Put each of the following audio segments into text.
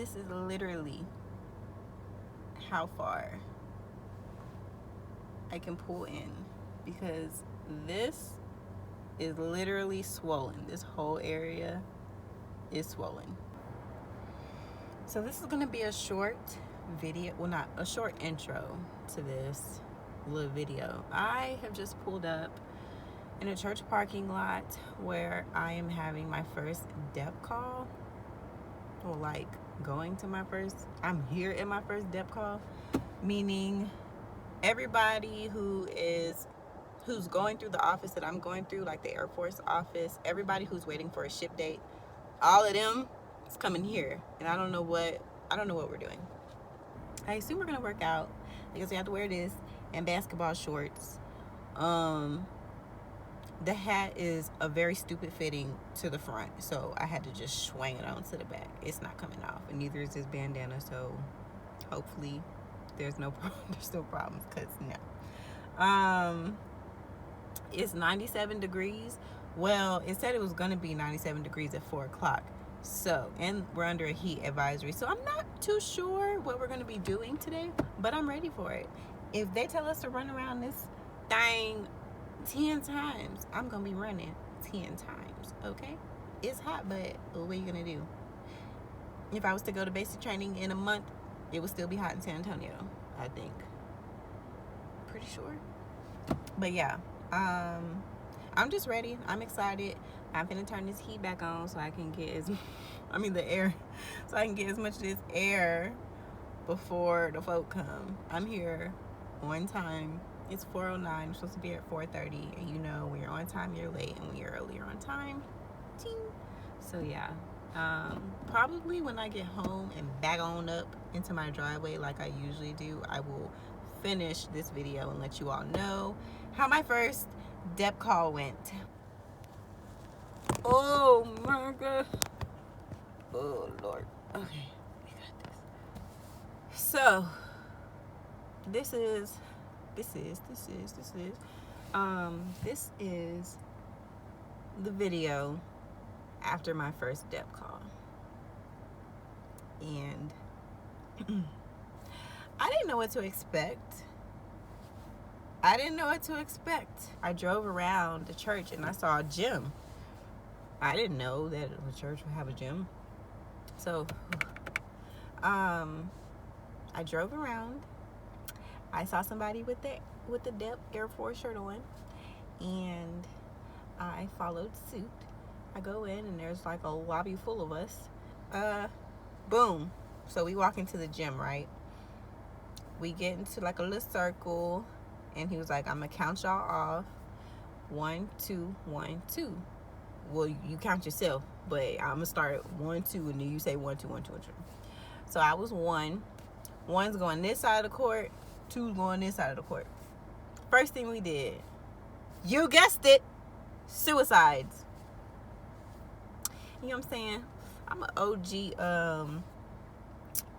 This is literally how far I can pull in, because this is literally swollen. This whole area is swollen. So this is going to be a short video, well, not a short intro to this little video. I have just pulled up in a church parking lot where I am having my first DEP call, or like I'm here in my first DEP call, meaning everybody who's going through the office that I'm going through, like the Air Force office, everybody who's waiting for a ship date, all of them is coming here, and I don't know what we're doing. I assume we're gonna work out because we have to wear this and basketball shorts. The hat is a very stupid fitting to the front, so I had to just swing it on to the back. It's not coming off, and neither is this bandana, so hopefully there's no problems, because no. It's 97 degrees. Well, it said it was going to be 97 degrees at 4 o'clock. So, and we're under a heat advisory. So I'm not too sure what we're going to be doing today, but I'm ready for it. If they tell us to run around this thing 10 times, I'm going to be running 10 times, okay? It's hot, but what are you going to do? If I was to go to basic training in a month, it would still be hot in San Antonio, I think. Pretty sure. But yeah, I'm just ready. I'm excited. I'm gonna turn this heat back on so I can get the air, so I can get as much of this air before the folk come. I'm here on time. It's 4:09. I'm supposed to be at 4:30, and you know, when you're on time, you're late, and when you're early, you're on time. Ting. So yeah, probably when I get home and back on up into my driveway like I usually do, I will finish this video and let you all know how my first DEP call went. Oh my god. Oh Lord. Okay, we got this. So this is the video after my first DEP call. And I didn't know what to expect. I drove around the church and I saw a gym. I didn't know that a church would have a gym. So, I drove around. I saw somebody with the DEP Air Force shirt on, and I followed suit. I go in and there's like a lobby full of us. Boom. So we walk into the gym, right? We get into like a little circle, and he was like, I'm gonna count y'all off. 1, 2, 1, 2. Well, you count yourself, but I'm gonna start 1, 2, and then you say 1, 2, 1, 2, 1, 2. So I was 1. 1's going this side of the court, 2's going this side of the court. First thing we did, you guessed it, suicides. You know what I'm saying? I'm an OG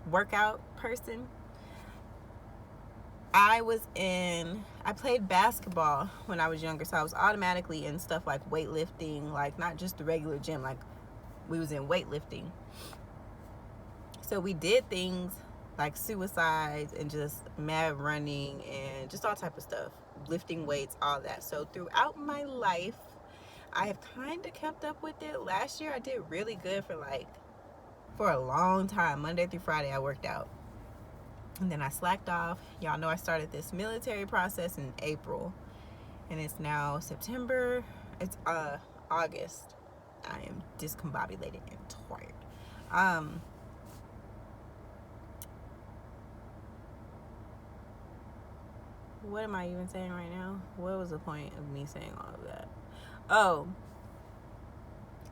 workout person. I played basketball when I was younger, so I was automatically in stuff like weightlifting, like not just the regular gym, like we was in weightlifting. So we did things like suicides and just mad running and just all type of stuff, lifting weights, all that. So throughout my life, I have kind of kept up with it. Last year I did really good for a long time. Monday through Friday I worked out. And then I slacked off. Y'all know I started this military process in April, and it's now September. It's August. I am discombobulated and tired. What am I even saying right now? What was the point of me saying all of that? Oh,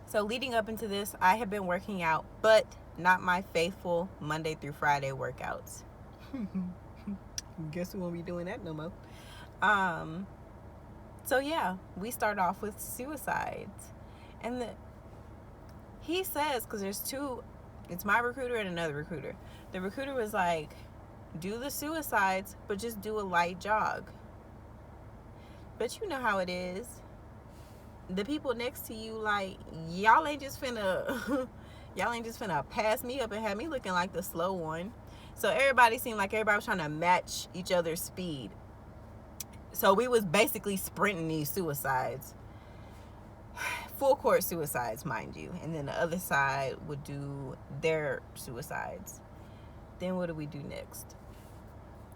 so leading up into this, I have been working out, but not my faithful Monday through Friday workouts. Guess we won't be doing that no more. So yeah, we start off with suicides, and he says, because there's two, it's my recruiter and another recruiter. The recruiter was like, do the suicides, but just do a light jog. But you know how it is. The people next to you, like, y'all ain't just finna Y'all ain't just finna pass me up and have me looking like the slow one. So everybody seemed like everybody was trying to match each other's speed. So we was basically sprinting these suicides. Full court suicides, mind you. And then the other side would do their suicides. Then what do we do next?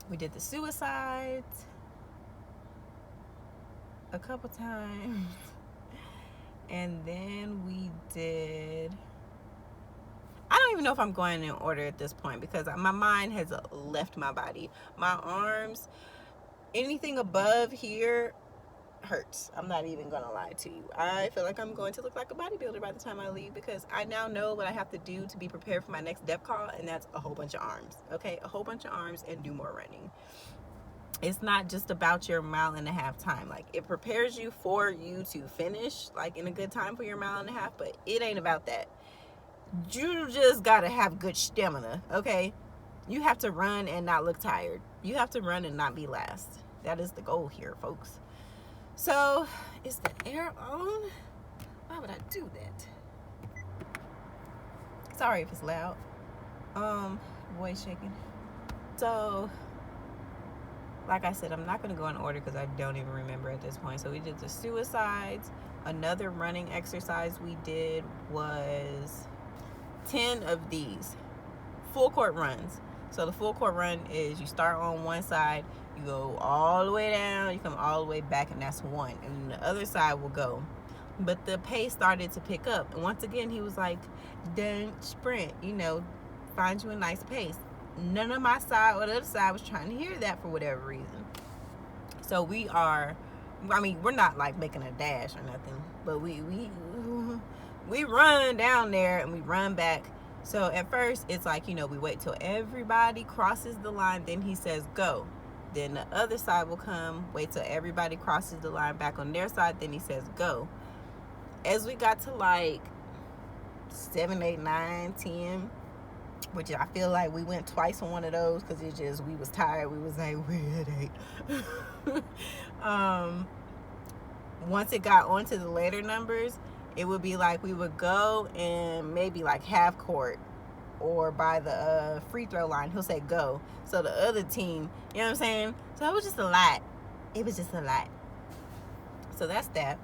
We did the suicides a couple times. And then we did... I don't even know if I'm going in order at this point because my mind has left my body. My arms, anything above here hurts. I'm not even gonna lie to you. I feel like I'm going to look like a bodybuilder by the time I leave because I now know what I have to do to be prepared for my next DEP call, and that's a whole bunch of arms. Okay, a whole bunch of arms and do more running. It's not just about your 1.5 mile time. Like, it prepares you for you to finish like in a good time for your 1.5 mile, but it ain't about that. You just gotta have good stamina. Okay, you have to run and not look tired. You have to run and not be last. That is the goal here, folks. So, is the air on? Why would I do that? Sorry if it's loud. Voice shaking. So, like I said, I'm not going to go in order because I don't even remember at this point. So, we did the suicides. Another running exercise we did was 10 of these full court runs. So, the full court run is you start on one side, you go all the way down, you come all the way back, and that's one. And the other side will go. But the pace started to pick up. And once again, he was like, don't sprint, find you a nice pace. None of my side or the other side was trying to hear that for whatever reason. So we're not like making a dash or nothing, but we run down there and we run back. So at first it's like, we wait till everybody crosses the line, then he says go. Then the other side will come, wait till everybody crosses the line back on their side, then he says go. As we got to like 7, 8, 9, 10, which I feel like we went twice on one of those because we was tired. We was like, we're at 8. Once it got onto the later numbers, it would be like we would go and maybe like half court or by the free throw line, he'll say go. So the other team, you know what I'm saying? So it was just a lot. So that's that.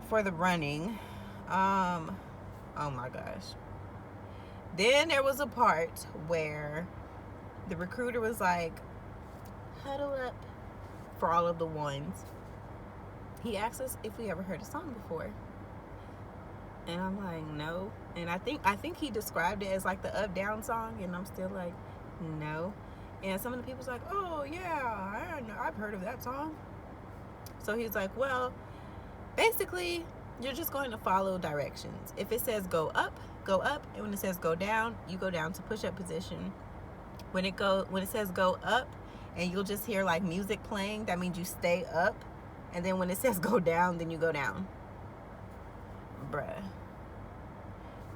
For the running, oh my gosh. Then there was a part where the recruiter was like, huddle up for all of the ones. He asked us if we ever heard a song before. And I'm like, no. And I think he described it as like the up down song, and I'm still like, no. And some of the people's like, oh yeah, I've heard of that song. So he's like, well, basically you're just going to follow directions. If it says go up, and when it says go down, you go down to push-up position. When it says go up and you'll just hear like music playing, that means you stay up. And then when it says go down, then you go down. Bruh.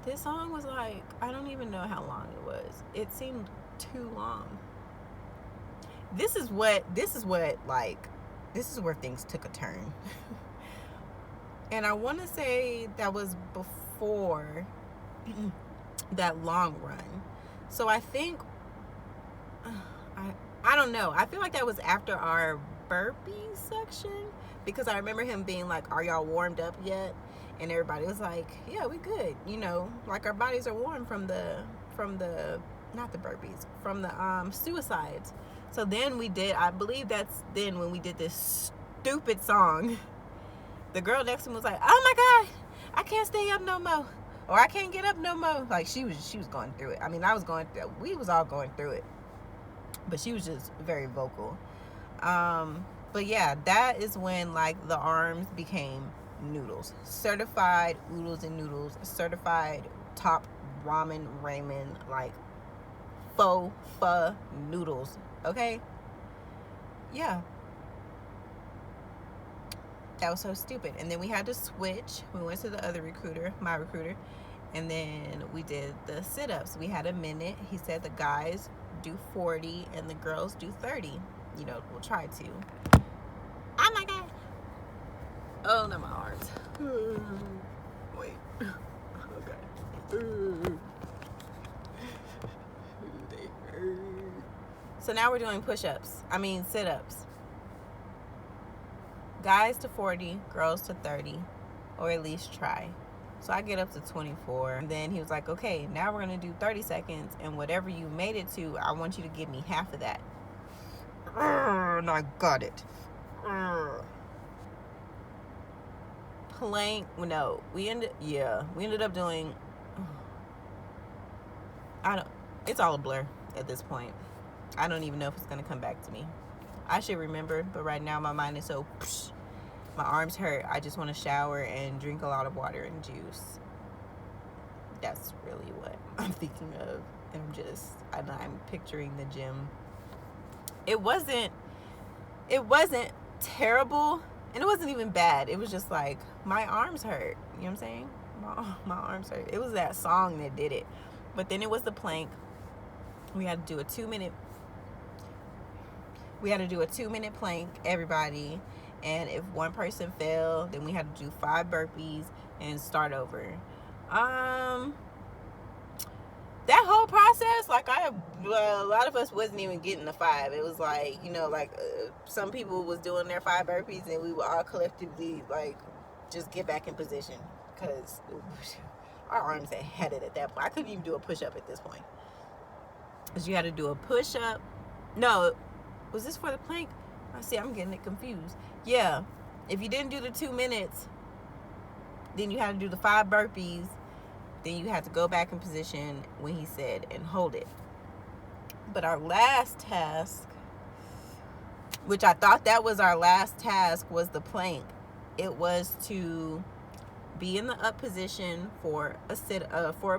This song was like, I don't even know how long it was. It seemed too long. This is where things took a turn. And I want to say that was before that long run. So I think, I don't know. I feel like that was after our burpee section, because I remember him being like, are y'all warmed up yet? And everybody was like, yeah, we good. Like our bodies are warm from the not the burpees, from the suicides. So then I believe that's then when we did this stupid song. The girl next to him was like, oh my God, I can't stay up no more. Or I can't get up no more. Like she was going through it. I mean, we was all going through it. But she was just very vocal. But yeah, that is when like the arms became noodles. Certified oodles and noodles. Certified top ramen, like faux pho noodles. Okay? Yeah. That was so stupid. And then we had to switch. We went to the other recruiter, my recruiter, and then we did the sit-ups. We had a minute. He said the guys do 40 and the girls do 30. We'll try to. Oh my God. Oh, no, my arms. Wait. Okay. So now we're doing sit-ups. Guys to 40, girls to 30, or at least try. So I get up to 24. And then he was like, okay, now we're going to do 30 seconds. And whatever you made it to, I want you to give me half of that. And I got it. Plank. No, we ended up doing. It's all a blur at this point. I don't even know if it's going to come back to me. I should remember, but right now my mind is so. My arms hurt. I just want to shower and drink a lot of water and juice. That's really what I'm thinking of. And I'm picturing the gym. It wasn't terrible, and it wasn't even bad. It was just like, my arms hurt. You know what I'm saying? My arms hurt. It was that song that did it. But then it was the plank. We had to do a 2-minute plank, everybody. And if one person fell, then we had to do 5 burpees and start over. That whole process, like, a lot of us wasn't even getting the 5. It was like, some people was doing their 5 burpees, and we would all collectively, like, just get back in position, because our arms had it at that point. I couldn't even do a push-up at this point, because you had to do a push-up. No, was this for the plank? I'm getting it confused. Yeah, if you didn't do the 2 minutes, then you had to do the 5 burpees. Then you had to go back in position when he said and hold it. But our last task, which I thought that was our last task, was the plank. It was to be in the up position for a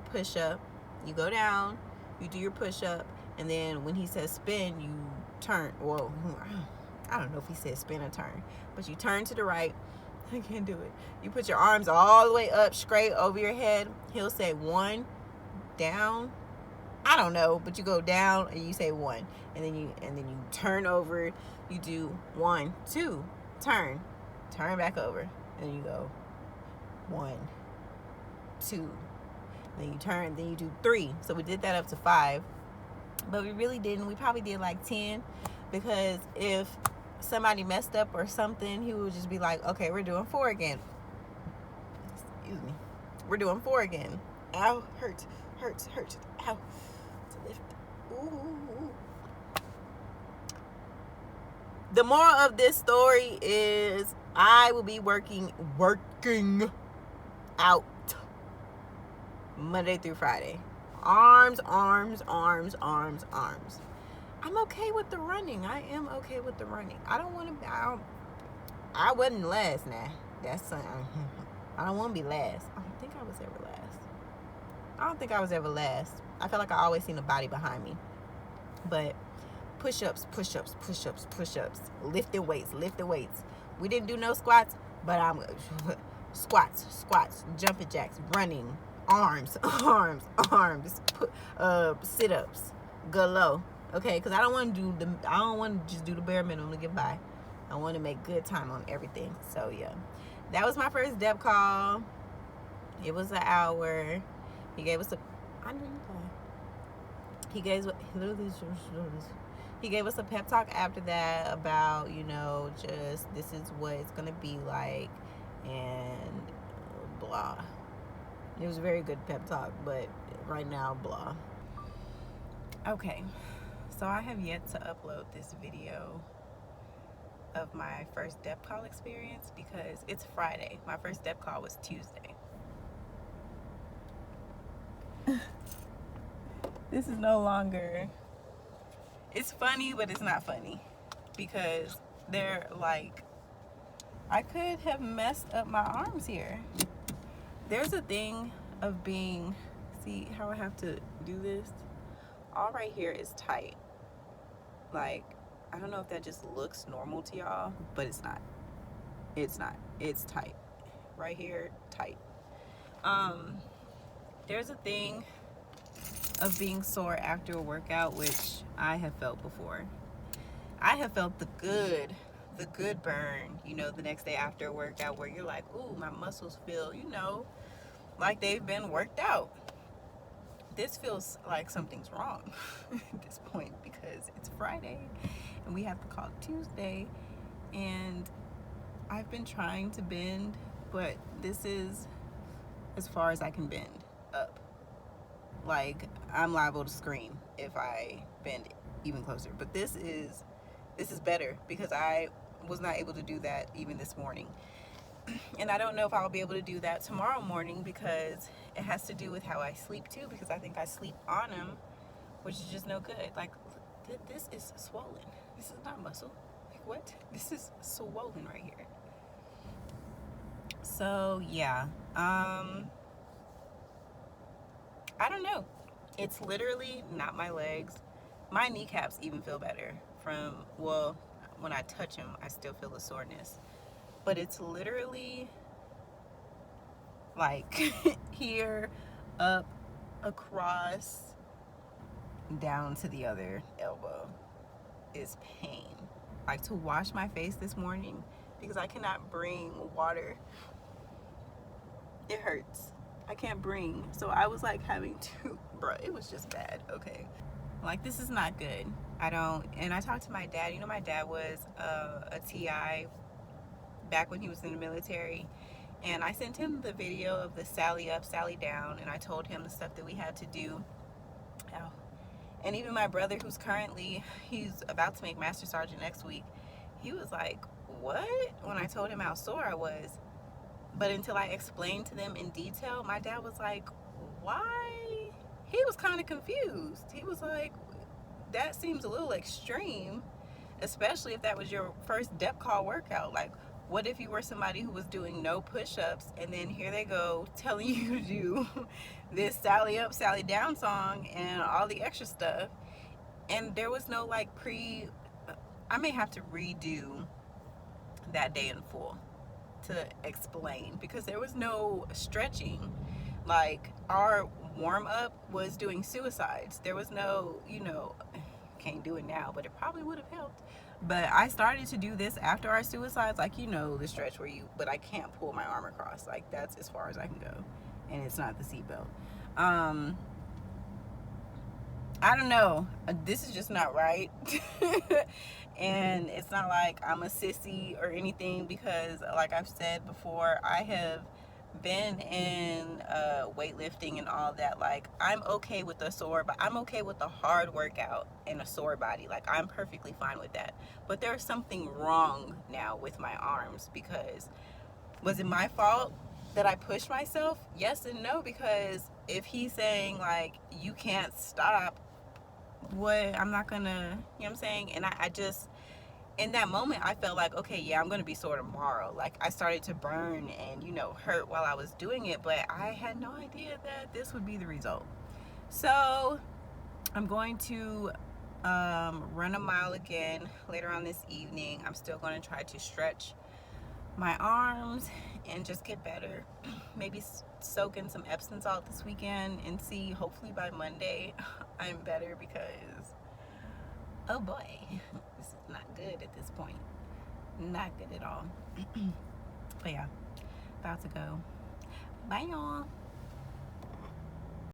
push-up. You go down, you do your push-up, and then when he says spin, you turn. Well, I don't know if he said spin or turn, but you turn to the right. I can't do it. You put your arms all the way up, straight over your head. He'll say 1, down. I don't know, but you go down and you say 1, and then you turn over. You do 1, 2, turn back over, and you go 1, 2. Then you turn. Then you do 3. So we did that up to 5, but we really didn't. We probably did like 10, because if somebody messed up or something, he would just be like, okay, we're doing 4 again. Excuse me. We're doing 4 again. Ow, hurts. Ow. To lift. Ooh. The moral of this story is I will be working out Monday through Friday. Arms. I'm okay with the running. I am okay with the running. I wasn't last now. That's something. I don't want to be last. I don't think I was ever last. I feel like I always seen a body behind me. But push-ups. Lifting weights. We didn't do no squats, but I'm squats, jumping jacks, running, arms, sit-ups, galore. Okay, because I don't want to just do the bare minimum to get by. I want to make good time on everything. So yeah, that was my first DEP call. It was an hour. He gave us a pep talk after that about, just this is what it's gonna be like, and blah. It was a very good pep talk, but right now, blah. Okay. So I have yet to upload this video of my first DEP call experience because it's Friday. My first DEP call was Tuesday. This is no longer... It's funny, but it's not funny. Because they're like... I could have messed up my arms here. There's a thing of being... See how I have to do this? All right here is tight. Like, I don't know if that just looks normal to y'all, but it's not. It's tight. Right here, tight. There's a thing of being sore after a workout, which I have felt before. I have felt the good burn, the next day after a workout, where you're like, ooh, my muscles feel, like they've been worked out. this feels like something's wrong at this point, because it's Friday and we have to call Tuesday, and I've been trying to bend, but this is as far as I can bend up. Like, I'm liable to scream if I bend even closer. But this is better, because I was not able to do that even this morning. And I don't know if I'll be able to do that tomorrow morning, because it has to do with how I sleep too, because I think I sleep on them, which is just no good. Like, this is swollen. This is not muscle. Like, what? This is swollen right here. So yeah, I don't know. It's literally not my legs. My kneecaps even feel better from, well, when I touch them, I still feel the soreness. But it's literally like here, up, across, down to the other elbow is pain. Like, to wash my face this morning, because I cannot bring water, it hurts. I can't bring. So I was like having to, bro, it was just bad. Okay. Like, this is not good. And I talked to my dad. You know, my dad was a TI back when he was in the military. And I sent him the video of the Sally up, Sally down. And I told him the stuff that we had to do. Ow. And even my brother, he's about to make Master Sergeant next week. He was like, what? When I told him how sore I was. But until I explained to them in detail, my dad was like, why? He was kind of confused. He was like, that seems a little extreme, especially if that was your first DEP call workout. Like, what if you were somebody who was doing no push-ups, and then here they go telling you to do this Sally up, Sally down song and all the extra stuff. And there was no like I may have to redo that day in full to explain, because there was no stretching. Like, our warm-up was doing suicides. There was no, can't do it now, but it probably would have helped. But I started to do this after our suicides, like, the stretch but I can't pull my arm across. Like, that's as far as I can go, and it's not the seatbelt. I don't know, this is just not right. And it's not like I'm a sissy or anything, because like I've said before, I have been in weightlifting and all that. Like, I'm okay with the sore, but I'm okay with the hard workout and a sore body. Like, I'm perfectly fine with that. But there's something wrong now with my arms, because was it my fault that I pushed myself? Yes and no, because if he's saying like, you can't stop, I'm not gonna, you know what I'm saying? And I just, in that moment, I felt like, okay, yeah, I'm gonna be sore tomorrow. Like, I started to burn and, hurt while I was doing it, but I had no idea that this would be the result. So I'm going to run a mile again later on this evening. I'm still going to try to stretch my arms and just get better. Maybe soak in some Epsom salt this weekend and see, hopefully by Monday I'm better, because oh boy, this is not good at this point. Not good at all. But yeah, about to go. Bye y'all.